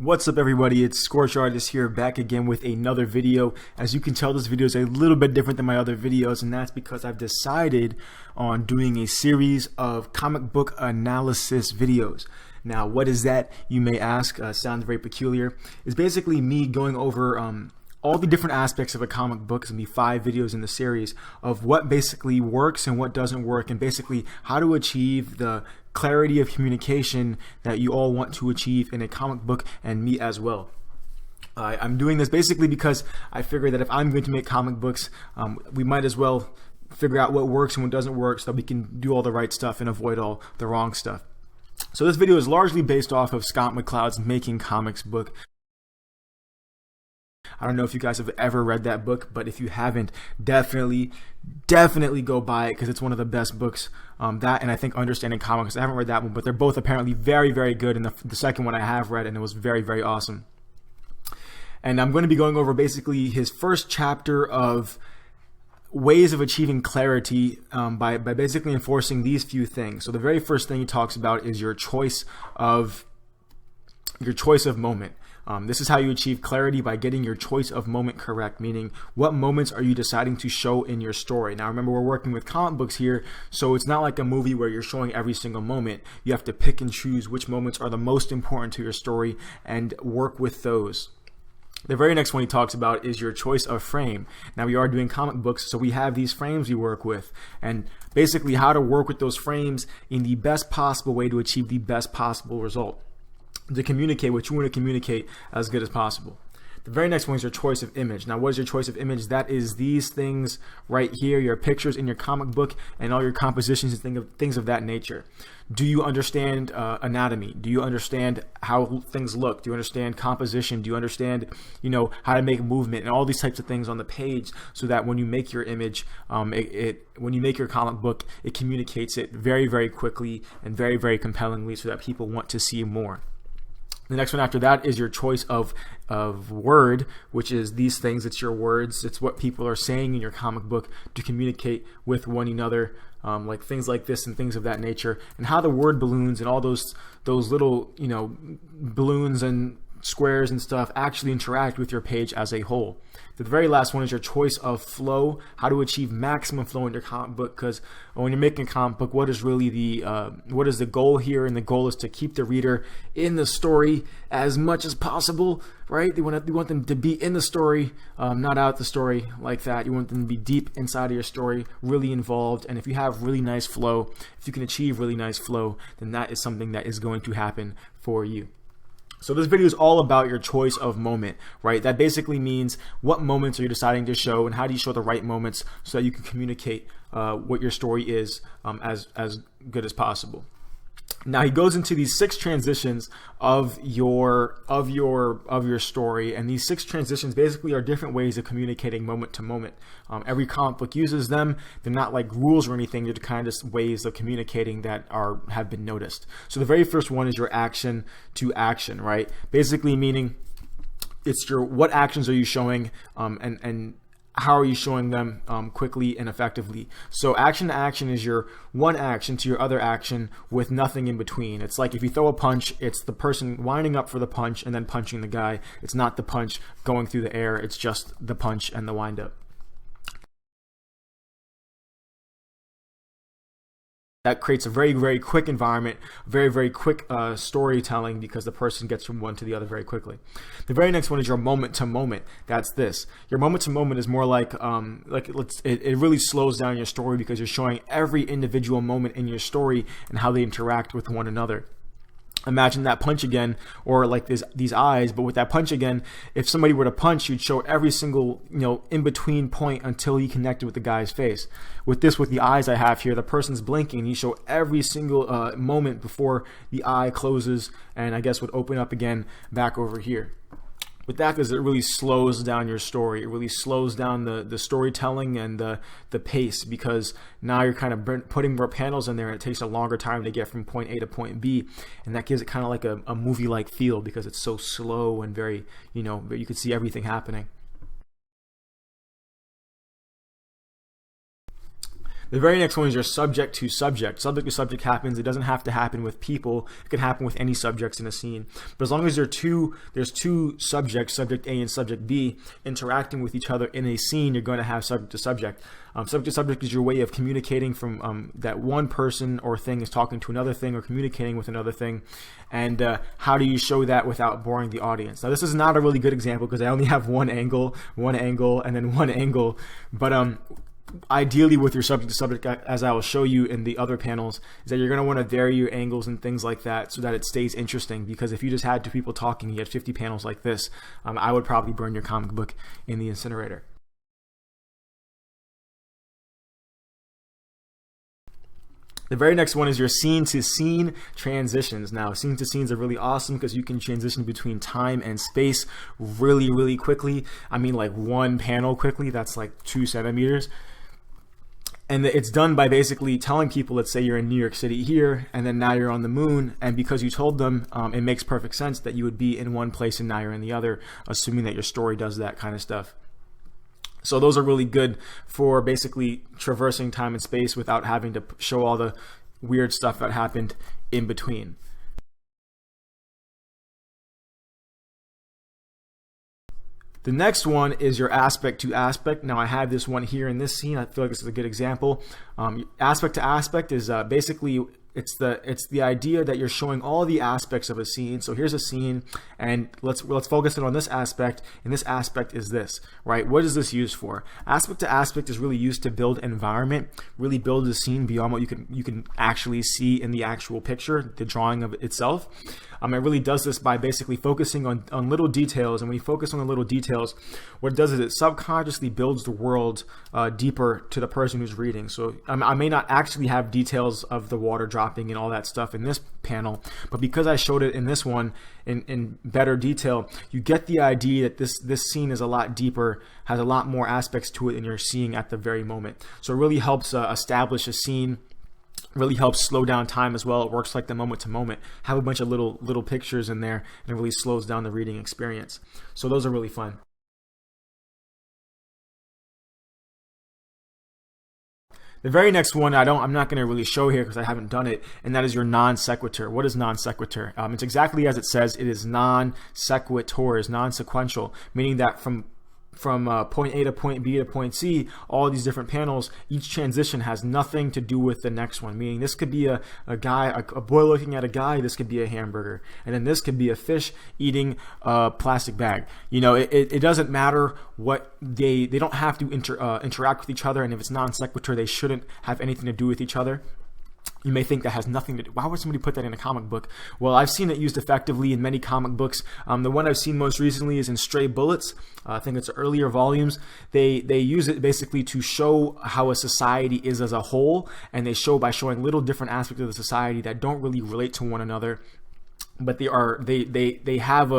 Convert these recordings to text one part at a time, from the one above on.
What's up everybody, it's ScorchArtist's here back again with another video. As you can tell, this video is a little bit different than my other videos, and that's because I've decided on doing a series of comic book analysis videos. Now what is that, you may ask? Sounds very peculiar. It's basically me going over all the different aspects of a comic book. It's going to be 5 videos in the series of what basically works and what doesn't work, and basically how to achieve the clarity of communication that you all want to achieve in a comic book, and me as well. I'm doing this basically because I figure that if I'm going to make comic books, we might as well figure out what works and what doesn't work so that we can do all the right stuff and avoid all the wrong stuff. So this video is largely based off of Scott McCloud's Making Comics book. I don't know if you guys have ever read that book, but if you haven't, definitely go buy it, because it's one of the best books. That and I think Understanding Comics. I haven't read that one, but they're both apparently very, very good. And the second one I have read, and it was very, very awesome. And I'm going to be going over basically his first chapter of ways of achieving clarity by basically enforcing these few things. So the very first thing he talks about is your choice of moment. This is how you achieve clarity, by getting your choice of moment correct, meaning what moments are you deciding to show in your story. Now remember, we're working with comic books here, so it's not like a movie where you're showing every single moment. You have to pick and choose which moments are the most important to your story and work with those. The very next one he talks about is your choice of frame. Now we are doing comic books, so we have these frames we work with, and basically how to work with those frames in the best possible way to achieve the best possible result, to communicate what you want to communicate as good as possible. The very next one is your choice of image. Now what is your choice of image? That is these things right here, your pictures in your comic book and all your compositions and things of that nature. Do you understand anatomy? Do you understand how things look? Do you understand composition? Do you understand, how to make movement and all these types of things on the page, so that when you make your image, when you make your comic book, it communicates it very, very quickly and very, very compellingly, so that people want to see more. The next one after that is your choice of word, which is these things. It's your words. It's what people are saying in your comic book to communicate with one another, like things like this and things of that nature, and how the word balloons and all those little balloons and squares and stuff actually interact with your page as a whole. The very last one is your choice of flow, how to achieve maximum flow in your comic book, because when you're making a comic book, what is really what is the goal here? And the goal is to keep the reader in the story as much as possible, right? You want them to be in the story, not out the story like that. You want them to be deep inside of your story, really involved. And if you have really nice flow, if you can achieve really nice flow, then that is something that is going to happen for you. So this video is all about your choice of moment, right? That basically means what moments are you deciding to show, and how do you show the right moments so that you can communicate what your story is as good as possible. Now he goes into these 6 transitions of your story, and these 6 transitions basically are different ways of communicating moment to moment. Every comic book uses them. They're not like rules or anything. They're kind of ways of communicating that have been noticed. So the very first one is your action to action, right? Basically meaning it's what actions are you showing, and how are you showing them quickly and effectively. So action to action is your one action to your other action with nothing in between. It's like if you throw a punch, it's the person winding up for the punch and then punching the guy. It's not the punch going through the air. It's just the punch and the wind up. That creates a very, very quick environment, very, very quick storytelling, because the person gets from one to the other very quickly. The very next one is your moment to moment. That's this. Your moment to moment is more like it really slows down your story, because you're showing every individual moment in your story and how they interact with one another. Imagine that punch again, or like these eyes, but with that punch again, if somebody were to punch, you'd show every single in between point until he connected with the guy's face. With the eyes I have here, the person's blinking, you show every single moment before the eye closes and I guess would open up again back over here. With that, because it really slows down your story. It really slows down the storytelling and the pace, because now you're kind of putting more panels in there, and it takes a longer time to get from point A to point B, and that gives it kind of like a movie-like feel, because it's so slow and very, you can see everything happening. The very next one is your subject to subject. Subject to subject happens. It doesn't have to happen with people. It can happen with any subjects in a scene. But as long as there's two subjects, subject A and subject B, interacting with each other in a scene, you're going to have subject to subject. Subject to subject is your way of communicating from that one person or thing is talking to another thing or communicating with another thing. And how do you show that without boring the audience? Now, this is not a really good example because I only have one angle, and then one angle. But ideally with your subject to subject, as I will show you in the other panels, is that you're going to want to vary your angles and things like that so that it stays interesting. Because if you just had two people talking, you had 50 panels like this, I would probably burn your comic book in the incinerator. The very next one is your scene to scene transitions. Now, scene to scenes are really awesome because you can transition between time and space really, really quickly. I mean, like one panel quickly, that's like 2 centimeters. And it's done by basically telling people, let's say you're in New York City here, and then now you're on the moon. And because you told them, it makes perfect sense that you would be in one place and now you're in the other, assuming that your story does that kind of stuff. So those are really good for basically traversing time and space without having to show all the weird stuff that happened in between. The next one is your aspect to aspect. Now I have this one here in this scene. I feel like this is a good example. Aspect to aspect is basically it's the idea that you're showing all the aspects of a scene. So here's a scene, and let's focus in on this aspect, and this aspect is this, right? What is this used for? Aspect to aspect is really used to build environment, really build the scene beyond what you can actually see in the actual picture, the drawing of it itself. It really does this by basically focusing on little details, and when you focus on the little details, what it does is it subconsciously builds the world deeper to the person who's reading. So I may not actually have details of the water dropping and all that stuff in this panel, but because I showed it in this one in better detail, you get the idea that this scene is a lot deeper, has a lot more aspects to it than you're seeing at the very moment. So it really helps establish a scene. Really helps slow down time as well. It works like the moment to moment. Have a bunch of little pictures in there, and it really slows down the reading experience. So those are really fun. The very next one I'm not going to really show here because I haven't done it, and that is your non sequitur. What is non sequitur? It's exactly as it says. It is non sequitur, is non sequential, meaning that from point A to point B to point C, all these different panels, each transition has nothing to do with the next one. Meaning this could be a boy looking at a guy, this could be a hamburger, and then this could be a fish eating a plastic bag. You know, it doesn't matter what they don't have to interact with each other, and if it's non sequitur, they shouldn't have anything to do with each other. You may think that has nothing to do. Why would somebody put that in a comic book? Well, I've seen it used effectively in many comic books. The one I've seen most recently is in Stray Bullets. I think it's earlier volumes. They use it basically to show how a society is as a whole, and they show by showing little different aspects of the society that don't really relate to one another, but they have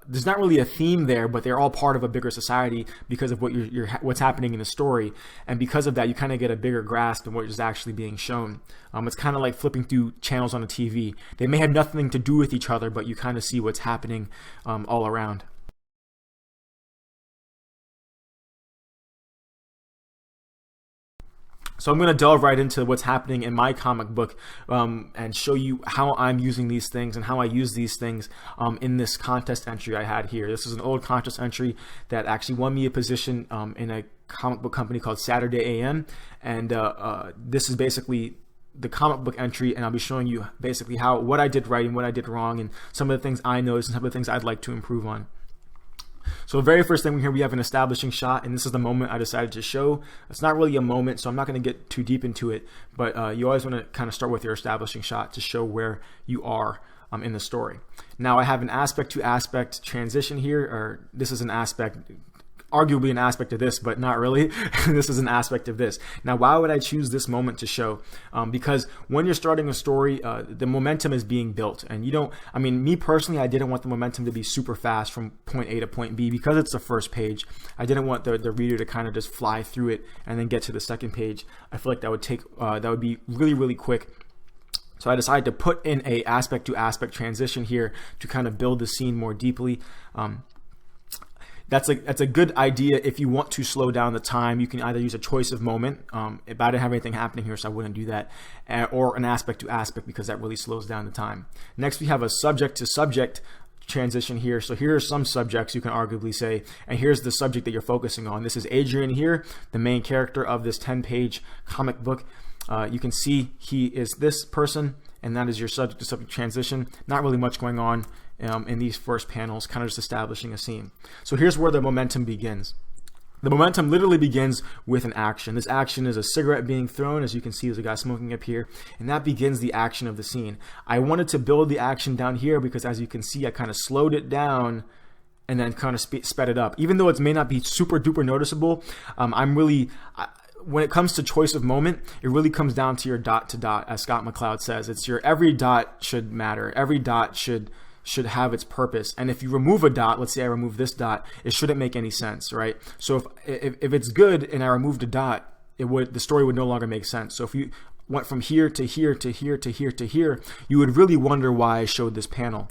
there's not really a theme there, but they're all part of a bigger society because of what's happening in the story, and because of that, you kind of get a bigger grasp of what is actually being shown. It's kind of like flipping through channels on a TV. They may have nothing to do with each other, but you kind of see what's happening all around. So I'm going to delve right into what's happening in my comic book and show you how I'm using these things and how I use these things in this contest entry I had here. This is an old contest entry that actually won me a position in a comic book company called Saturday AM, and this is basically the comic book entry, and I'll be showing you basically what I did right and what I did wrong, and some of the things I noticed and some of the things I'd like to improve on. So the very first thing here, we have an establishing shot, and this is the moment I decided to show. It's not really a moment, so I'm not going to get too deep into it, but you always want to kind of start with your establishing shot to show where you are in the story. Now I have an aspect to aspect transition here, or this is an aspect, arguably an aspect of this, but not really. This is an aspect of this. Now, why would I choose this moment to show? Because when you're starting a story, the momentum is being built, and me personally, I didn't want the momentum to be super fast from point A to point B because it's the first page. I didn't want the reader to kind of just fly through it and then get to the second page. I feel like that would be really, really quick. So I decided to put in a aspect to aspect transition here to kind of build the scene more deeply. that's a good idea if you want to slow down the time. You can either use a choice of moment. If I didn't have anything happening here, so I wouldn't do that, or an aspect to aspect, because that really slows down the time. Next, we have a subject to subject transition here. So here are some subjects you can arguably say, and here's the subject that you're focusing on. This is Adrian here, the main character of this 10-page comic book. You can see he is this person, and that is your subject to subject transition. Not really much going on in these first panels, kind of just establishing a scene. So here's where the momentum begins. The momentum literally begins with an action. This action is a cigarette being thrown. As you can see, there's a guy smoking up here, and that begins the action of the scene. I wanted to build the action down here because, as you can see, I kind of slowed it down and then kind of sped it up. Even though it may not be super duper noticeable, when it comes to choice of moment, it really comes down to your dot to dot, as Scott McCloud says. It's your every dot should matter. Every dot should have its purpose. And if you remove a dot, let's say I remove this dot, it shouldn't make any sense, right? So if it's good and I removed a dot, the story would no longer make sense. So if you went from here to here to here to here to here, you would really wonder why I showed this panel,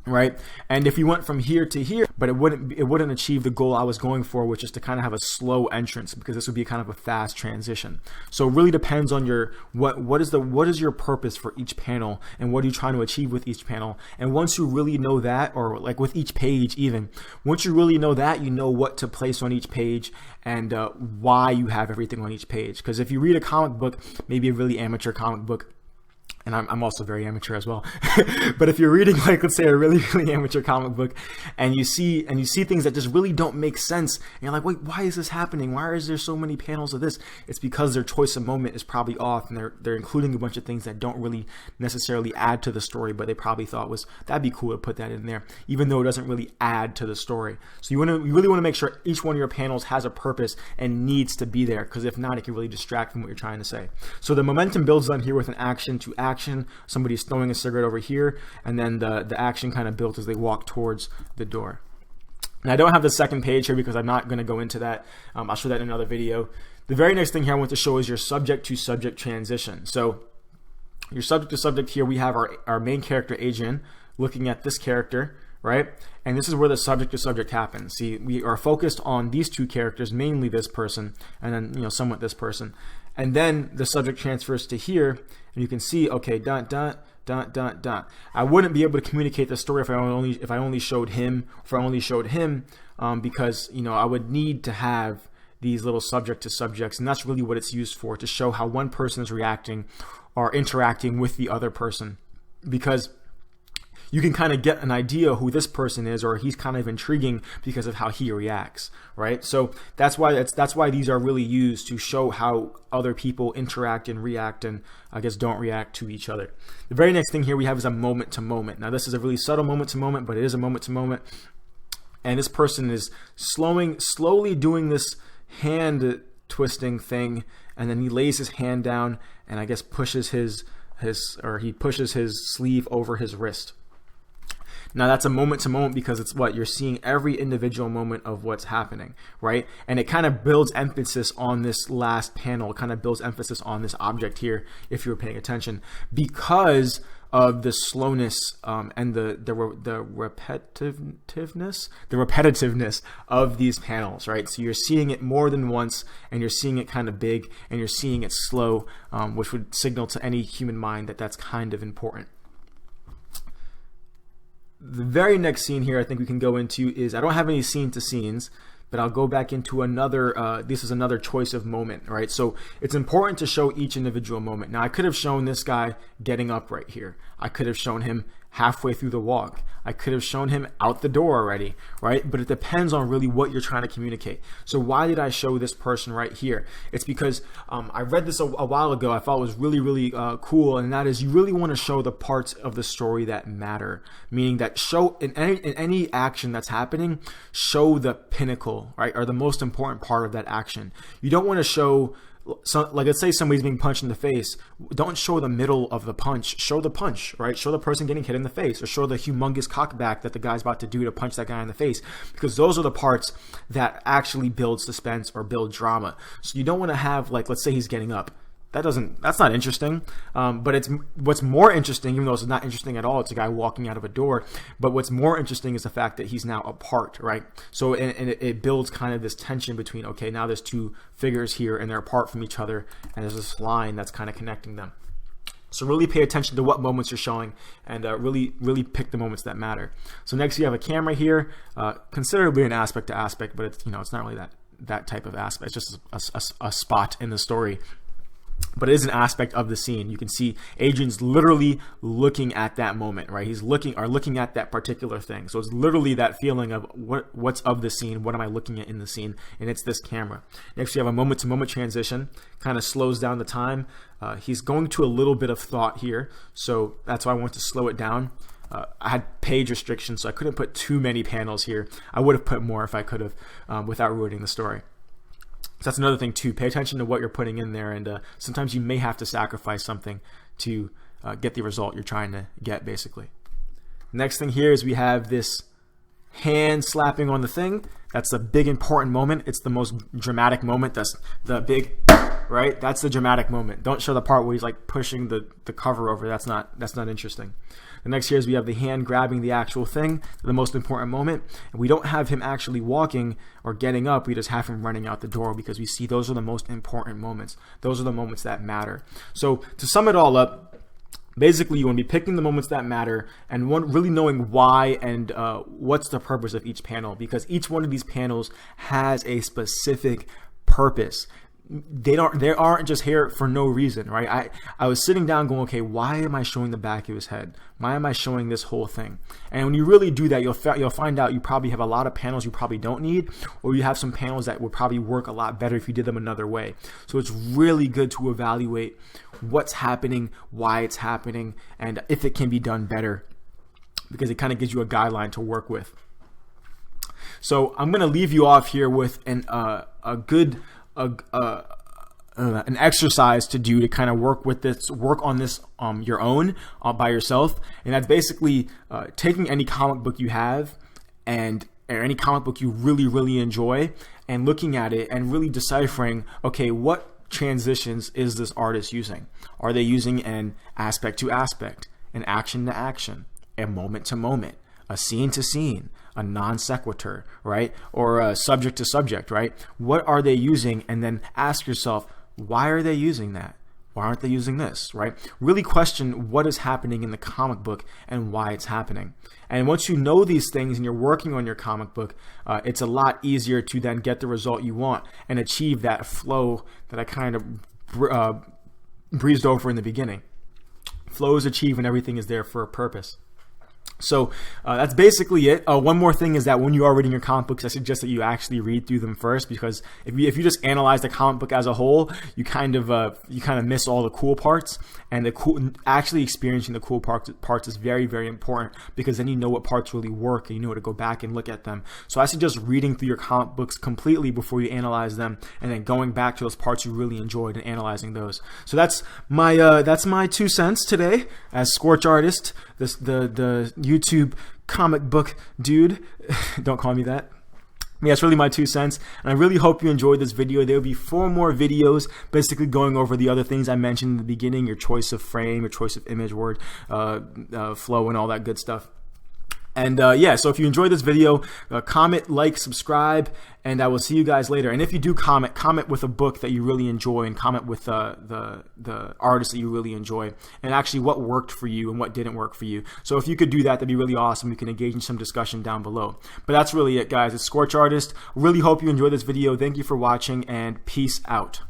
right? And if you went from here to here, but it wouldn't achieve the goal I was going for, which is to kind of have a slow entrance, because this would be kind of a fast transition. So it really depends on your what is your purpose for each panel, and what are you trying to achieve with each panel. And once you really know that, or like with each page even, once you really know that, you know what to place on each page and why you have everything on each page. Because if you read a comic book, maybe a really amateur comic book, and I'm also very amateur as well. But if you're reading, like, let's say a really, really amateur comic book, and you see things that just really don't make sense, and you're like, wait, why is this happening? Why is there so many panels of this? It's because their choice of moment is probably off, and they're including a bunch of things that don't really necessarily add to the story, but they probably thought that'd be cool to put that in there, even though it doesn't really add to the story. So you really want to make sure each one of your panels has a purpose and needs to be there, because if not, it can really distract from what you're trying to say. So the momentum builds on here with an action to action. Somebody's throwing a cigarette over here, and then the action kind of built as they walk towards the door. Now, I don't have the second page here because I'm not going to go into that. I'll show that in another video. The very next thing here I want to show is your subject to subject transition. So your subject to subject here, we have our main character Adrian looking at this character, right? And this is where the subject to subject happens. See, we are focused on these two characters, mainly this person, and then somewhat this person. And then the subject transfers to here, and you can see, okay, dot dot dot dot dot. I wouldn't be able to communicate the story if I only showed him, because I would need to have these little subject to subjects, and that's really what it's used for, to show how one person is reacting or interacting with the other person, because you can kind of get an idea who this person is, or he's kind of intriguing because of how he reacts, right? So that's why these are really used, to show how other people interact and react, and I guess don't react to each other. The very next thing here we have is a moment to moment. Now, this is a really subtle moment to moment, but it is a moment to moment. And this person is slowly doing this hand twisting thing, and then he lays his hand down and I guess pushes his sleeve over his wrist. Now, that's a moment to moment because it's you're seeing every individual moment of what's happening, right? And it kind of builds emphasis on this last panel. It kind of builds emphasis on this object here, if you were paying attention, because of the slowness and the repetitiveness of these panels, right? So you're seeing it more than once, and you're seeing it kind of big, and you're seeing it slow, which would signal to any human mind that that's kind of important. The very next scene here I think we can go into is, I don't have any scene to scenes, but I'll go back into another, this is another choice of moment, right? So it's important to show each individual moment. Now, I could have shown this guy getting up right here. I could have shown him halfway through the walk. I could have shown him out the door already, right? But it depends on really what you're trying to communicate. So why did I show this person right here? It's because I read this a while ago. I thought it was really, really cool, and that is, you really want to show the parts of the story that matter, meaning that show in any action that's happening, show the pinnacle, right, or the most important part of that action. You don't want to show, like, let's say somebody's being punched in the face. Don't show the middle of the punch. Show the punch, right? Show the person getting hit in the face, or show the humongous cockback that the guy's about to do to punch that guy in the face, because those are the parts that actually build suspense or build drama. So you don't want to have, like, let's say he's getting up. that's not interesting. But it's what's more interesting, even though it's not interesting at all. It's a guy walking out of a door. But what's more interesting is the fact that he's now apart, right? So and it builds kind of this tension between, okay, now there's two figures here and they're apart from each other, and there's this line that's kind of connecting them. So really pay attention to what moments you're showing, and really pick the moments that matter. So next you have a camera here, considerably an aspect to aspect, but it's, it's not really that type of aspect. It's just a spot in the story. But it is an aspect of the scene. You can see Adrian's literally looking at that moment, right? He's looking at that particular thing. So it's literally that feeling of what's of the scene, what am I looking at in the scene, and it's this camera. Next, you have a moment-to-moment transition, kind of slows down the time. He's going to a little bit of thought here, so that's why I want to slow it down. I had page restrictions, so I couldn't put too many panels here. I would have put more if I could have, without ruining the story. So that's another thing too. Pay attention to what you're putting in there, and sometimes you may have to sacrifice something to get the result you're trying to get, basically. Next thing here is we have this hand slapping on the thing. That's a big important moment. It's the most dramatic moment. That's the big, right? That's the dramatic moment. Don't show the part where he's like pushing the cover over. That's not interesting. The next here is we have the hand grabbing the actual thing, the most important moment. And we don't have him actually walking or getting up. We just have him running out the door, because we see those are the most important moments. Those are the moments that matter. So to sum it all up, basically you want to be picking the moments that matter and really knowing why and what's the purpose of each panel, because each one of these panels has a specific purpose. They aren't just here for no reason, right? I was sitting down going, okay, why am I showing the back of his head? Why am I showing this whole thing? And when you really do that, you'll find out you probably have a lot of panels you probably don't need, or you have some panels that would probably work a lot better if you did them another way. So it's really good to evaluate what's happening, why it's happening, and if it can be done better, because it kind of gives you a guideline to work with. So I'm going to leave you off here with an exercise to do to kind of work on this your own by yourself, and that's basically taking any comic book you have or any comic book you really enjoy, and looking at it and really deciphering, okay, what transitions is this artist using? Are they using an aspect to aspect, an action to action, a moment to moment, a scene to scene, a non sequitur, right? Or a subject to subject, right? What are they using? And then ask yourself, why are they using that? Why aren't they using this, right? Really question what is happening in the comic book and why it's happening. And once you know these things and you're working on your comic book, it's a lot easier to then get the result you want and achieve that flow that I kind of breezed over in the beginning. Flow is achieved when everything is there for a purpose. So that's basically it. One more thing is that when you are reading your comic books, I suggest that you actually read through them first, because if you just analyze the comic book as a whole, you kind of miss all the cool parts. And actually experiencing the cool parts is very important, because then you know what parts really work and you know to go back and look at them. So I suggest reading through your comic books completely before you analyze them, and then going back to those parts you really enjoyed and analyzing those. So that's my 2 cents today as Scorch Artist, the YouTube comic book dude. Don't call me that. Yeah, it's really my 2 cents, and I really hope you enjoyed this video. There will be 4 more videos basically going over the other things I mentioned in the beginning, your choice of frame, your choice of image, word, flow, and all that good stuff. And yeah, so if you enjoyed this video, comment, like, subscribe, and I will see you guys later. And if you do comment with a book that you really enjoy, and comment with the artist that you really enjoy, and actually what worked for you and what didn't work for you. So if you could do that, that'd be really awesome. We can engage in some discussion down below. But that's really it, guys. It's Scorch Artist. Really hope you enjoyed this video. Thank you for watching, and peace out.